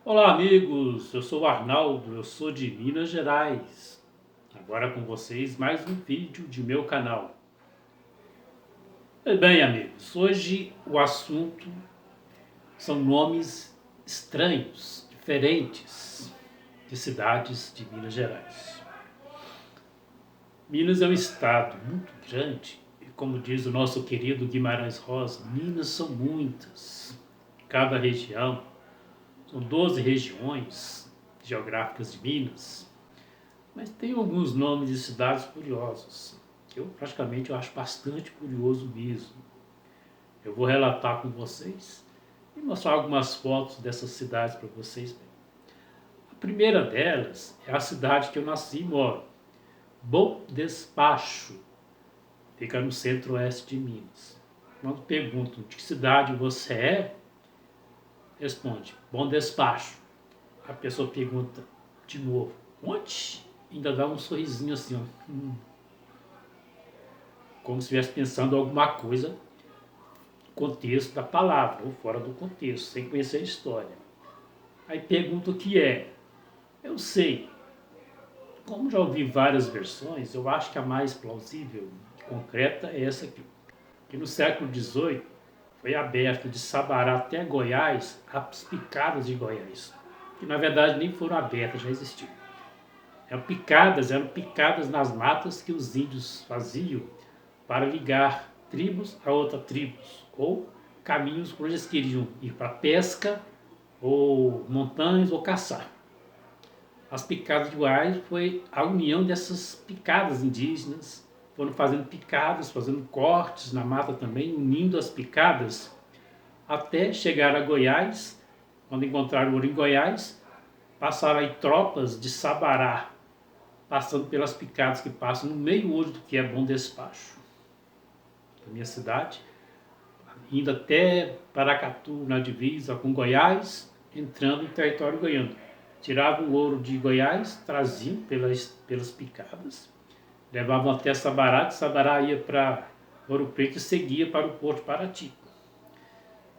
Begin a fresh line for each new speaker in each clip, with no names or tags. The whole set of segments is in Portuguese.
Olá, amigos. Eu sou o Arnaldo, eu sou de Minas Gerais. Agora com vocês mais um vídeo de meu canal. Bem, amigos, hoje o assunto são nomes estranhos, diferentes de cidades de Minas Gerais. Minas é um estado muito grande e, como diz o nosso querido Guimarães Rosa, Minas são muitas. Cada região, são 12 regiões geográficas de Minas. Mas tem alguns nomes de cidades curiosas, que eu acho bastante curioso mesmo. Eu vou relatar com vocês e mostrar algumas fotos dessas cidades para vocês. A primeira delas é a cidade que eu nasci e moro, Bom Despacho, fica no centro-oeste de Minas. Quando perguntam de que cidade você é, responde, Bom Despacho. A pessoa pergunta de novo, onde? Ainda dá um sorrisinho assim, ó. Como se estivesse pensando alguma coisa no contexto da palavra, ou fora do contexto, sem conhecer a história. Aí pergunta o que é. Eu sei. Como já ouvi várias versões, eu acho que a mais plausível e concreta é essa aqui. Que no século XVIII foi aberto de Sabará até Goiás as picadas de Goiás. Que na verdade nem foram abertas, já existiam. Eram picadas nas matas que os índios faziam para ligar tribos a outras tribos, ou caminhos por onde eles queriam ir para pesca, ou montanhas, ou caçar. As picadas de Goiás foi a união dessas picadas indígenas, foram fazendo picadas, fazendo cortes na mata também, unindo as picadas, até chegar a Goiás. Quando encontraram ouro em Goiás, passaram aí tropas de Sabará, passando pelas picadas que passam no meio hoje do que é Bom Despacho, da minha cidade, indo até Paracatu, na divisa com Goiás, entrando em território goiano. Tiravam o ouro de Goiás, traziam pelas picadas, levavam até Sabará, de Sabará ia para Ouro Preto e seguia para o Porto Paraty.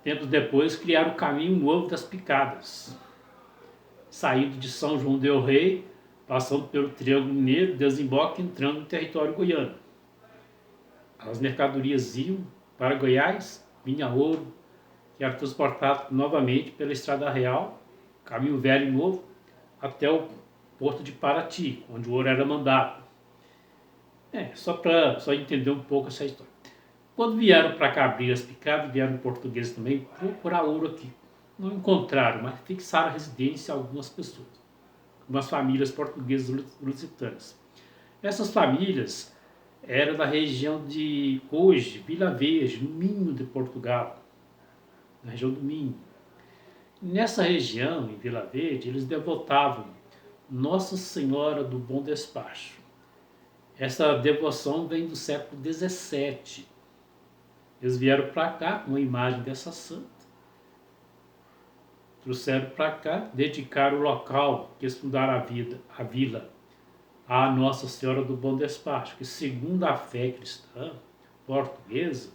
Tempos depois criaram o caminho novo das picadas, saindo de São João del Rei, passando pelo Triângulo Mineiro, desemboca entrando no território goiano. As mercadorias iam para Goiás, vinha ouro, que era transportado novamente pela Estrada Real, caminho velho e novo, até o porto de Paraty, onde o ouro era mandado. Só para entender um pouco essa história. Quando vieram para cá abrir as picadas, vieram portugueses também procurar ouro aqui. Não encontraram, mas fixaram a residência algumas pessoas, algumas famílias portuguesas lusitanas. Essas famílias eram da região de, hoje, Vila Verde, no Minho de Portugal, na região do Minho. Nessa região, em Vila Verde, eles devotavam Nossa Senhora do Bom Despacho. Essa devoção vem do século XVII. Eles vieram para cá com a imagem dessa santa, trouxeram para cá, dedicaram o local que eles fundaram a vila a Nossa Senhora do Bom Despacho, que segundo a fé cristã portuguesa,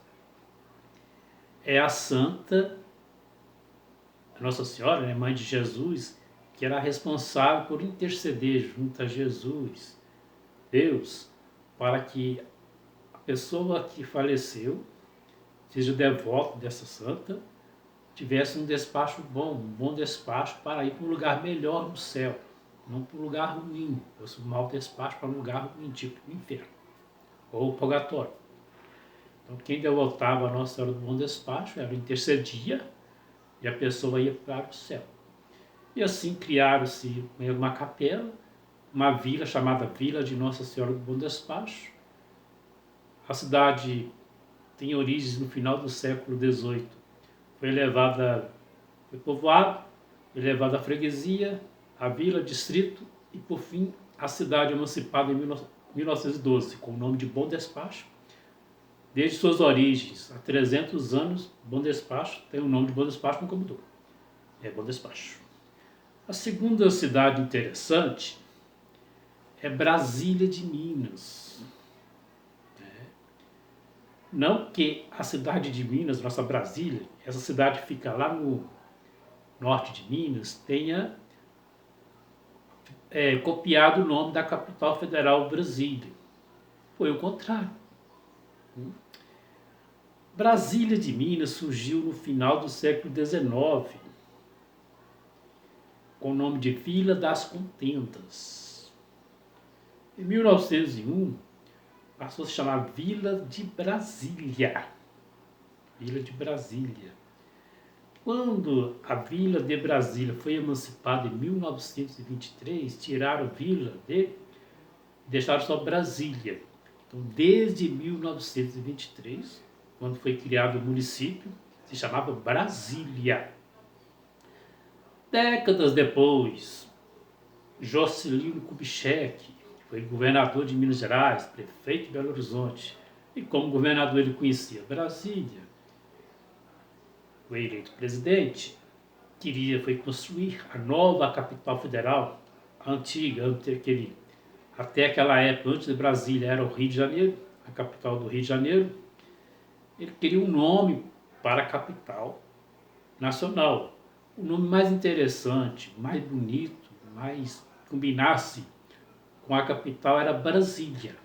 é a santa Nossa Senhora, né, mãe de Jesus, que era responsável por interceder junto a Jesus, Deus, para que a pessoa que faleceu, seja devoto dessa santa, tivesse um despacho bom, um bom despacho para ir para um lugar melhor no céu, não para um lugar ruim, fosse um mau despacho para um lugar ruim, tipo o inferno, ou o purgatório. Então quem devotava a Nossa Senhora do Bom Despacho, ela intercedia e a pessoa ia para o céu. E assim criaram-se uma capela, uma vila chamada Vila de Nossa Senhora do Bom Despacho. A cidade tem origens no final do século XVIII. Foi povoado, foi levada à freguesia, a vila, distrito e, por fim, a cidade emancipada em 1912, com o nome de Bom Despacho. Desde suas origens, há 300 anos, Bom Despacho tem o nome de Bom Despacho, nunca mudou. É Bom Despacho. A segunda cidade interessante é Brasília de Minas. Não que a cidade de Minas, nossa Brasília, essa cidade fica lá norte de Minas, tenha copiado o nome da capital federal, Brasília. Foi o contrário. Brasília de Minas surgiu no final do século XIX, com o nome de Vila das Contendas. Em 1901, passou a se chamar Vila de Brasília. Vila de Brasília. Quando a Vila de Brasília foi emancipada em 1923, tiraram Vila e deixaram só Brasília. Então, desde 1923, quando foi criado o município, se chamava Brasília. Décadas depois, Juscelino Kubitschek, que foi governador de Minas Gerais, prefeito de Belo Horizonte, e como governador ele conhecia Brasília, foi eleito presidente, foi construir a nova capital federal, a antiga, até aquela época, antes de Brasília, era o Rio de Janeiro, a capital do Rio de Janeiro. Ele queria um nome para a capital nacional. O nome mais interessante, mais bonito, mais combinasse com a capital era Brasília.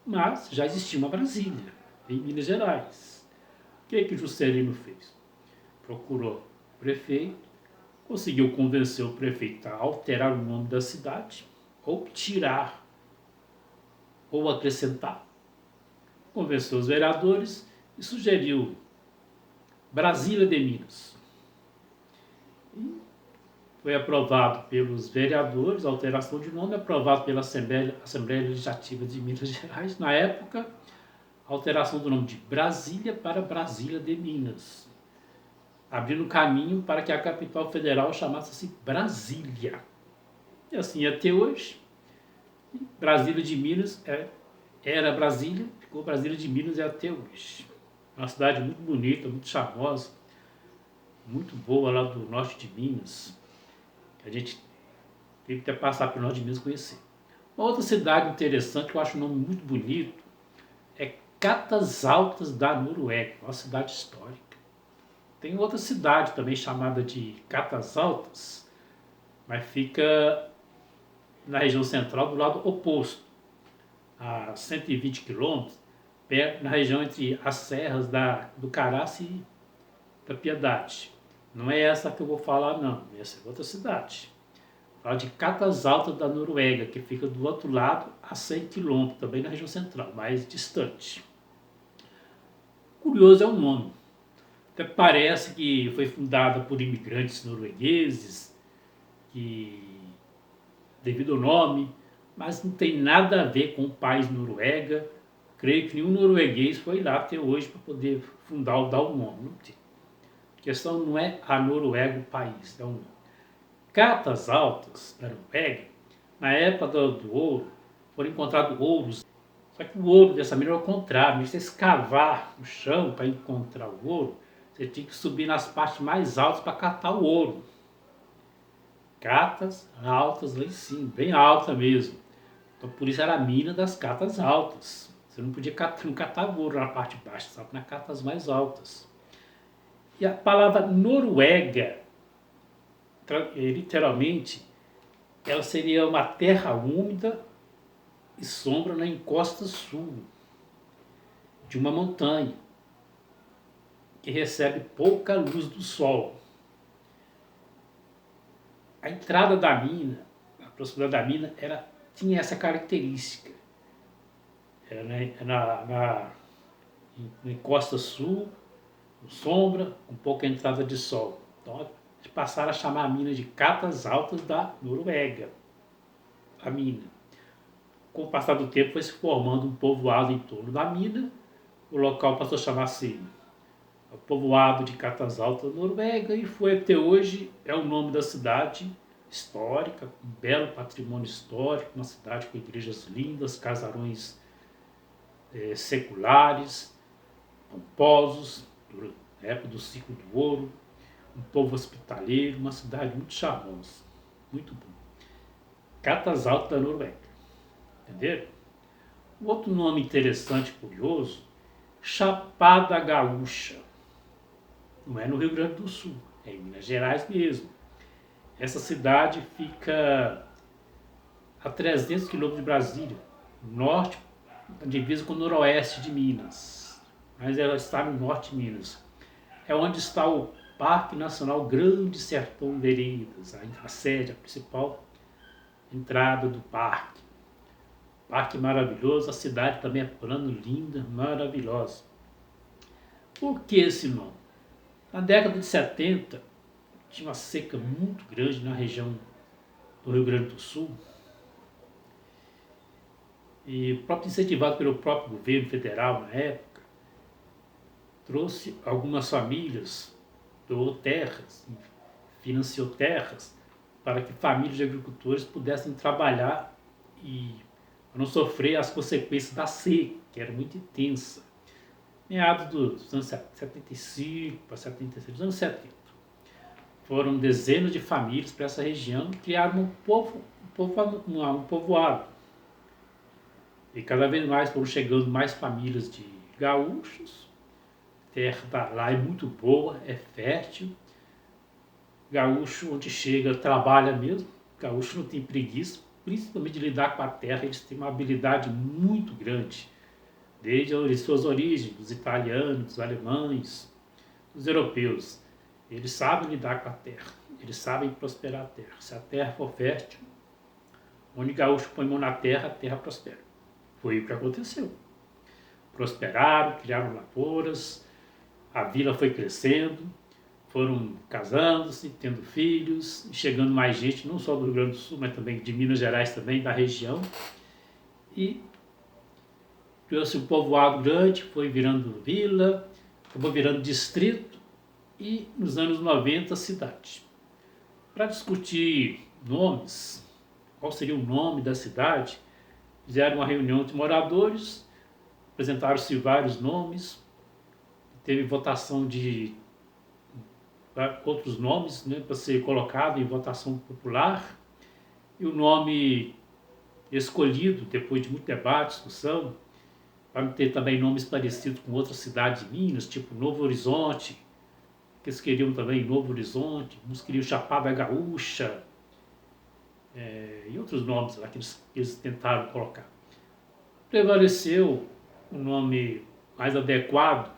Mas já existia uma Brasília, em Minas Gerais. O que Juscelino fez? Procurou o prefeito, conseguiu convencer o prefeito a alterar o nome da cidade, ou tirar, ou acrescentar. Convenceu os vereadores e sugeriu Brasília de Minas. E foi aprovado pelos vereadores, a alteração de nome, aprovado pela Assembleia Legislativa de Minas Gerais. Na época, a alteração do nome de Brasília para Brasília de Minas, abrindo caminho para que a capital federal chamasse-se Brasília. E assim até hoje, Brasília de Minas era Brasília, ficou Brasília de Minas e até hoje. Uma cidade muito bonita, muito charmosa, muito boa lá do norte de Minas, que a gente teve que até passar pelo norte de Minas conhecer. Uma outra cidade interessante, que eu acho um nome muito bonito, é Catas Altas da Noruega, uma cidade histórica. Tem outra cidade também chamada de Catas Altas, mas fica na região central do lado oposto, a 120 quilômetros, na região entre as serras do Caraça e da Piedade. Não é essa que eu vou falar, não. Essa é outra cidade. Fala de Catas Altas da Noruega, que fica do outro lado, a 100 quilômetros, também na região central, mais distante. Curioso é o nome. Até parece que foi fundada por imigrantes noruegueses, devido ao nome, mas não tem nada a ver com o país Noruega. Creio que nenhum norueguês foi lá até hoje para poder fundar ou dar o nome. Não tem. A questão não é a Noruega o país, é o nome. Catas Altas da Noruega, na época do ouro, foram encontrados ouros. Só que o ouro dessa mina era o contrário. Você escavar o chão para encontrar o ouro, você tinha que subir nas partes mais altas para catar o ouro. Catas altas lá em cima, bem alta mesmo. Então por isso era a mina das catas altas. Você não podia catar ouro na parte de baixo, só nas catas mais altas. E a palavra Noruega, literalmente, ela seria uma terra úmida e sombra na encosta sul de uma montanha que recebe pouca luz do sol. A entrada da mina, a proximidade da mina, tinha essa característica. Era na encosta sul, sombra, com pouca entrada de sol. Então, passaram a chamar a mina de Catas Altas da Noruega. A mina. Com o passar do tempo, foi se formando um povoado em torno da mina. O local passou a chamar-se o povoado de Catas Altas da Noruega e foi até hoje, é o nome da cidade histórica, um belo patrimônio histórico, uma cidade com igrejas lindas, casarões seculares, pomposos, na época do ciclo do ouro, um povo hospitaleiro, uma cidade muito charmosa, muito bom. Catas Altas da Noruega, entenderam? Um outro nome interessante e curioso, Chapada Gaúcha. Não é no Rio Grande do Sul, é em Minas Gerais mesmo. Essa cidade fica a 300 quilômetros de Brasília, norte, divisa com o noroeste de Minas, mas ela está no norte de Minas. É onde está o Parque Nacional Grande Sertão Veredas, a sede, a principal entrada do parque. Parque maravilhoso, a cidade também é plano, linda, maravilhosa. Por que esse nome? Na década de 70, tinha uma seca muito grande na região do Rio Grande do Sul, e próprio incentivado pelo próprio governo federal na época, trouxe algumas famílias, doou terras, financiou terras para que famílias de agricultores pudessem trabalhar e não sofrer as consequências da seca, que era muito intensa. Meados dos anos 75 para 76, dos anos 70. Foram dezenas de famílias para essa região e criaram um povoado. E cada vez mais foram chegando mais famílias de gaúchos. A terra lá é muito boa, é fértil. Gaúcho, onde chega, trabalha mesmo. Gaúcho não tem preguiça, principalmente de lidar com a terra. Eles têm uma habilidade muito grande, desde as suas origens, dos italianos, dos alemães, dos europeus. Eles sabem lidar com a terra, eles sabem prosperar a terra. Se a terra for fértil, onde gaúcho põe mão na terra, a terra prospera. Foi o que aconteceu. Prosperaram, criaram lavouras, a vila foi crescendo, foram casando-se, tendo filhos, chegando mais gente, não só do Rio Grande do Sul, mas também de Minas Gerais, também da região. E trouxe um povoado grande, foi virando vila, acabou virando distrito e nos anos 90 cidade. Para discutir nomes, qual seria o nome da cidade, fizeram uma reunião de moradores, apresentaram-se vários nomes, teve votação de outros nomes, né, para ser colocado em votação popular, e o nome escolhido, depois de muito debate, discussão, para ter também nomes parecidos com outras cidades de Minas, tipo Novo Horizonte, que eles queriam também Novo Horizonte, uns queriam Chapada Gaúcha, e outros nomes lá que eles tentaram colocar. Prevaleceu o nome mais adequado,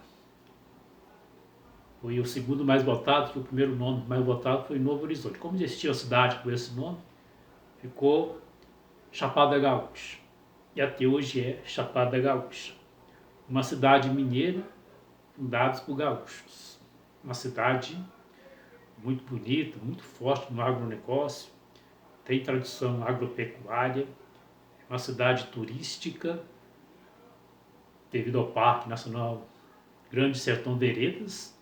foi o segundo mais votado, que o primeiro nome mais votado foi Novo Horizonte. Como existia a cidade com esse nome, ficou Chapada Gaúcha. E até hoje é Chapada Gaúcha. Uma cidade mineira fundada por gaúchos. Uma cidade muito bonita, muito forte no agronegócio, tem tradição agropecuária, é uma cidade turística, devido ao Parque Nacional Grande Sertão Veredas,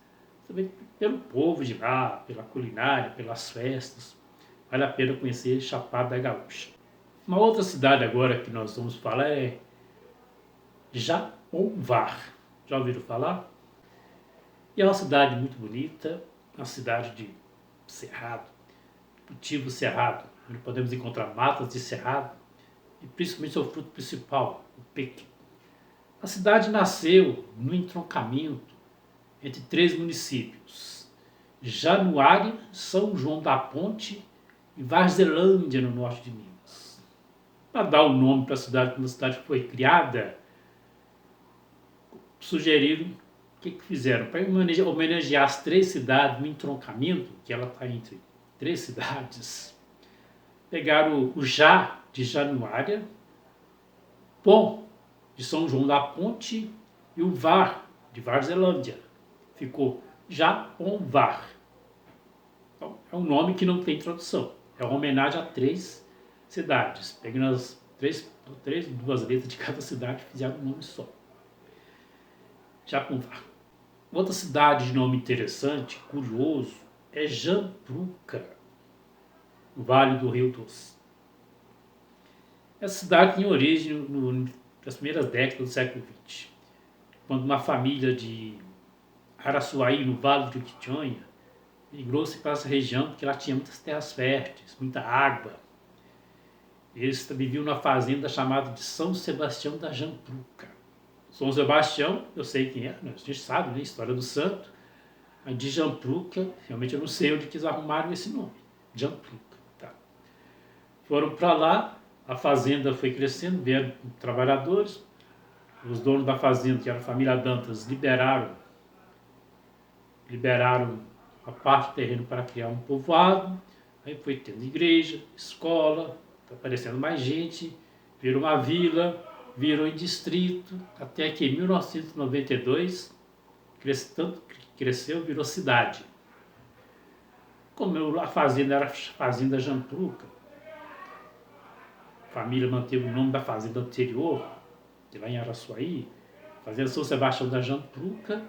também pelo povo de lá, pela culinária, pelas festas. Vale a pena conhecer Chapada Gaúcha. Uma outra cidade agora que nós vamos falar é Japonvar. Já ouviram falar? E é uma cidade muito bonita, uma cidade de cerrado, cultivo cerrado, onde podemos encontrar matas de cerrado e principalmente seu fruto principal, o pequi. A cidade nasceu no entroncamento entre 3 municípios, Januária, São João da Ponte e Varzelândia, no norte de Minas. Para dar o nome para a cidade, quando a cidade foi criada, sugeriram, o que fizeram? Para homenagear as 3 cidades no entroncamento, que ela está entre 3 cidades, pegaram o Já de Januária, Pom de São João da Ponte e o Var de Varzelândia. Ficou Japonvar. Então, é um nome que não tem tradução. É uma homenagem a 3 cidades. Pegando as 2 letras de cada cidade e fizeram um nome só. Japonvar. Outra cidade de nome interessante, curioso, é Jampruca, no Vale do Rio Doce. Essa cidade tem origem nas primeiras décadas do século XX, quando uma família de Araçuaí, no Vale do Jequitinhonha, migrou-se para essa região porque ela tinha muitas terras férteis, muita água. Eles viviam numa fazenda chamada de São Sebastião da Jampruca. São Sebastião, eu sei quem é, a gente sabe, né, a história do santo. A de Jampruca, realmente eu não sei onde que eles arrumaram esse nome. Jampruca. Tá. Foram para lá, a fazenda foi crescendo, vieram trabalhadores, os donos da fazenda, que era a família Dantas, liberaram a parte do terreno para criar um povoado, aí foi tendo igreja, escola, tá aparecendo mais gente, virou uma vila, virou em distrito, até que em 1992 cresceu, virou cidade. Como a fazenda era Fazenda Jampruca, a família manteve o nome da fazenda anterior, lá em Araçuaí, Fazenda São Sebastião da Jampruca,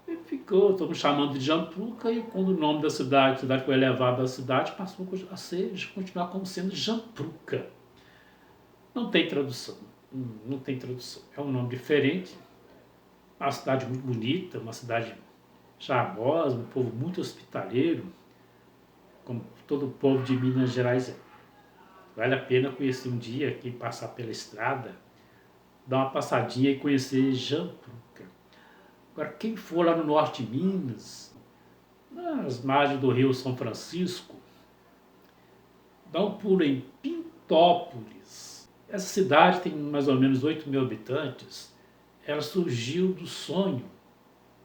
e ficou, estamos chamando de Jampruca, e quando o nome da cidade, a cidade foi elevada à cidade, passou a continuar como sendo Jampruca. Não tem tradução, não tem tradução. É um nome diferente, uma cidade muito bonita, uma cidade charmosa, um povo muito hospitaleiro, como todo o povo de Minas Gerais é. Vale a pena conhecer um dia, quem passar pela estrada, dar uma passadinha e conhecer Jampruca. Agora, quem for lá no norte de Minas, nas margens do rio São Francisco, dá um pulo em Pintópolis. Essa cidade tem mais ou menos 8.000 habitantes. Ela surgiu do sonho,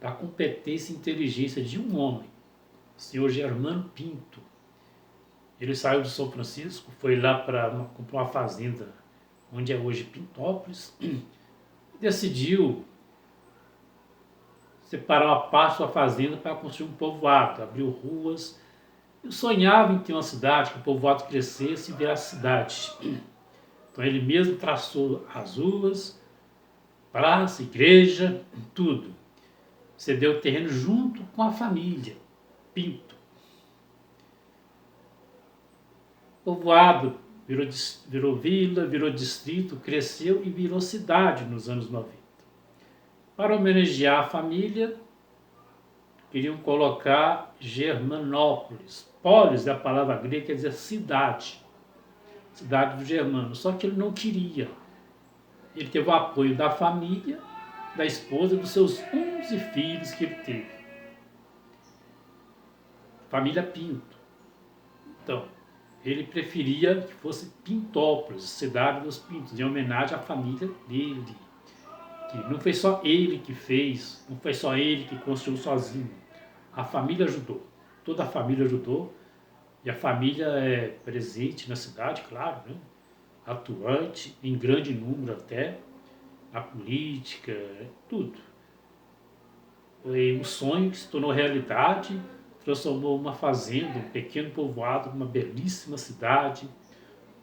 da competência e inteligência de um homem, o senhor Germano Pinto. Ele saiu de São Francisco, foi lá para comprar uma fazenda, onde é hoje Pintópolis, e decidiu separar uma parte da sua fazenda para construir um povoado, abriu ruas, e sonhava em ter uma cidade, que o povoado crescesse e virasse cidade. Então ele mesmo traçou as ruas, praça, igreja, tudo. Cedeu o terreno junto com a família Pinto. Povoado virou vila, virou distrito, cresceu e virou cidade nos anos 90. Para homenagear a família, queriam colocar Germanópolis. Polis é a palavra grega, quer dizer cidade. Cidade do Germano. Só que ele não queria. Ele teve o apoio da família, da esposa e dos seus 11 filhos que ele teve. Família Pinto. Então, ele preferia que fosse Pintópolis, cidade dos Pintos, em homenagem à família dele. Que não foi só ele que fez, não foi só ele que construiu sozinho. A família ajudou, toda a família ajudou, e a família é presente na cidade, claro, né? Atuante, em grande número até, na política, tudo. Foi um sonho que se tornou realidade, transformou uma fazenda, um pequeno povoado, numa belíssima cidade,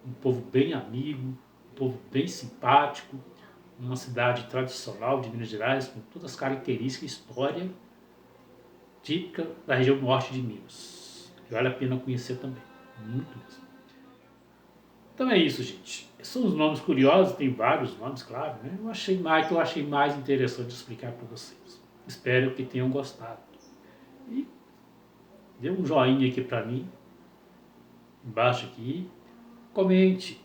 um povo bem amigo, um povo bem simpático, uma cidade tradicional de Minas Gerais, com todas as características e história típica da região norte de Minas, que vale a pena conhecer também, muito mesmo. Então é isso, gente. São os nomes curiosos, tem vários nomes, claro, né? Eu achei mais interessante explicar para vocês. Espero que tenham gostado. E dê um joinha aqui para mim, embaixo aqui, comente,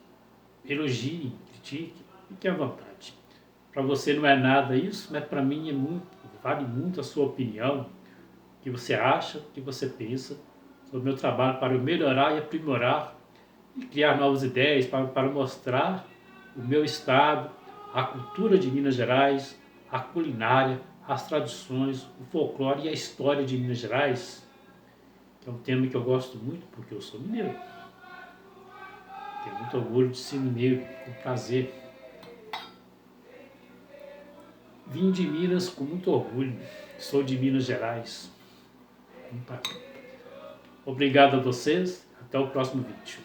elogie, critique, fique à vontade. Para você não é nada isso, mas para mim é muito, vale muito a sua opinião, o que você acha, o que você pensa sobre o meu trabalho para eu melhorar e aprimorar e criar novas ideias para mostrar o meu estado, a cultura de Minas Gerais, a culinária, as tradições, o folclore e a história de Minas Gerais, que é um tema que eu gosto muito porque eu sou mineiro. Tenho muito orgulho de ser mineiro, com prazer. Vim de Minas com muito orgulho, sou de Minas Gerais. Obrigado a vocês, até o próximo vídeo.